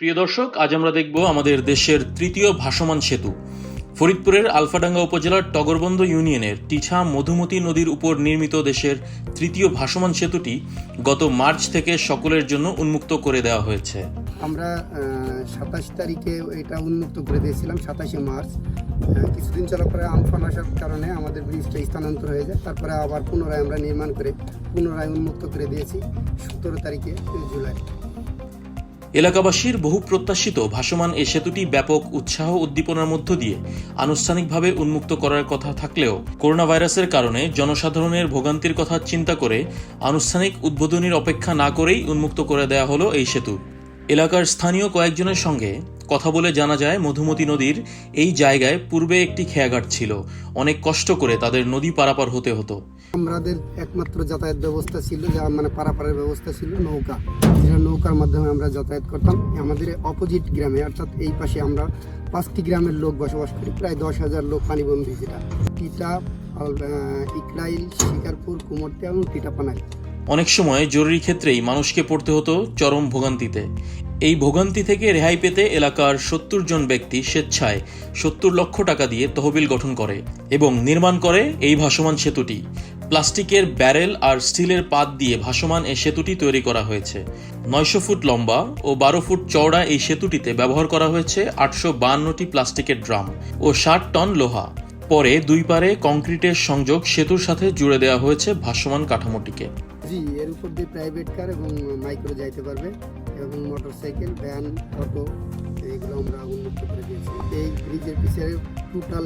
প্রিয় দর্শক, আজ আমরা দেখব আমাদের দেশের তৃতীয় ভাসমান সেতু। ফরিদপুরের আলফাডাঙ্গা উপজেলার টগরবন্দ ইউনিয়নের টিছা মধুমতি নদীর উপর নির্মিত দেশের তৃতীয় ভাসমান সেতুটি গত মার্চ থেকে সকলের জন্য উন্মুক্ত করে দেওয়া হয়েছে। আমরা 27 তারিখে এটা উন্মুক্ত করে দিয়েছিলাম, 27শে মার্চ। কিছুদিন চলার পরে আমফান আসার কারণে আমাদের ব্রিজটা স্থানান্তর হয়ে যায়। তারপরে আবার পুনরায় আমরা নির্মাণ করে পুনরায় উন্মুক্ত করে দিয়েছি 17 তারিখে জুলাই। এলাকাবাসীর বহু প্রত্যাশিত ভাসমান এই সেতুটি ব্যাপক উৎসাহ উদ্দীপনার মধ্য দিয়ে আনুষ্ঠানিকভাবে উন্মুক্ত করার কথা থাকলেও করোনা ভাইরাসের কারণে জনসাধারণের ভোগান্তির কথা চিন্তা করে আনুষ্ঠানিক উদ্বোধনীর অপেক্ষা না করেই উন্মুক্ত করে দেওয়া হলো এই সেতু। এলাকার স্থানীয় কয়েকজনের সঙ্গে কথা বলে জানা যায়, মধুমতি নদীর এই জায়গায় পূর্বে একটি খেয়াঘাট ছিল। অনেক কষ্ট করে তাদের নদী পারাপার হতে হতো। আমাদের একমাত্র যাতায়াত ব্যবস্থা ছিল, যা পারাপারের ব্যবস্থা ছিল নৌকা, যেটা নৌকার মাধ্যমে আমরা যাতায়াত করতাম। আমাদের অপোজিট গ্রামে, অর্থাৎ এই পাশে আমরা 5টি গ্রামের লোক বসবাস করি, প্রায় 10,000 লোক পানিবন্দী, যেটা টিটা, ইকরাইল, শিকারপুর, কুমোরটিয়া এবং টিটাপানাই। অনেক সময় জরুরি ক্ষেত্রেই মানুষকে পড়তে হতো চরম ভোগান্তিতে। এই ভোগান্তি থেকে রেহাই পেতে এলাকার 70 জন ব্যক্তি স্বেচ্ছায় 70 লক্ষ টাকা দিয়ে তহবিল গঠন করে এবং নির্মাণ করে এই ভাসমান সেতুটি। প্লাস্টিকের ব্যারেল আর স্টিলের পাত দিয়ে ভাসমান এই সেতুটি তৈরি করা হয়েছে। 900 ফুট লম্বা ও 12 ফুট চওড়া এই সেতুটিতে ব্যবহার করা হয়েছে 852টি প্লাস্টিকের ড্রাম ও 60 টন লোহা। পরে দুই পারে কংক্রিটের সংযোগ সেতুর সাথে জুড়ে দেওয়া হয়েছে ভাসমান কাঠামোটিকে। জি, এর উপর দিয়ে প্রাইভেট কার এবং মাইক্রো যাইতে পারবে, এবং মোটরসাইকেল, ভ্যান, অটো, এইগুলো আমরা উন্মুক্ত করে দিয়েছি। এই ব্রিজের পিছনে টোটাল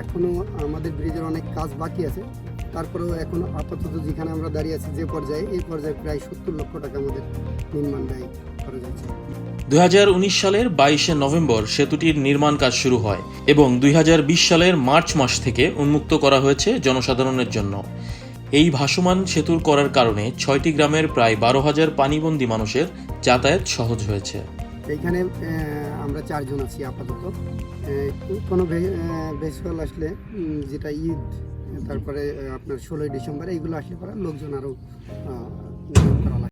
এখনও আমাদের ব্রিজের অনেক কাজ বাকি আছে। তারপরেও এখন আপাতত যেখানে আমরা দাঁড়িয়ে আছি, যে পর্যায়ে, এই পর্যায়ে প্রায় 70 লক্ষ টাকা আমাদের নির্মাণ ব্যয় খরচ হয়েছে। 2019 সালের 22শে নভেম্বর সেতুটির নির্মাণ কাজ শুরু হয় এবং 2020 সালের মার্চ মাস থেকে উন্মুক্ত করা হয়েছে জনসাধারণের জন্য। এই ভাসমান সেতুর করার কারণে 6টি গ্রামের প্রায় 12,000 পানিবন্দী মানুষের যাতায়াত সহজ হয়েছে। এইখানে আমরা 4 জন আছি আপাতত। কোনো ভেসেল আসলে, যেটা ঈদ, তারপরে আপনার 16ই ডিসেম্বর, এইগুলো আসলে পরে লোকজন আরও করা লাগে।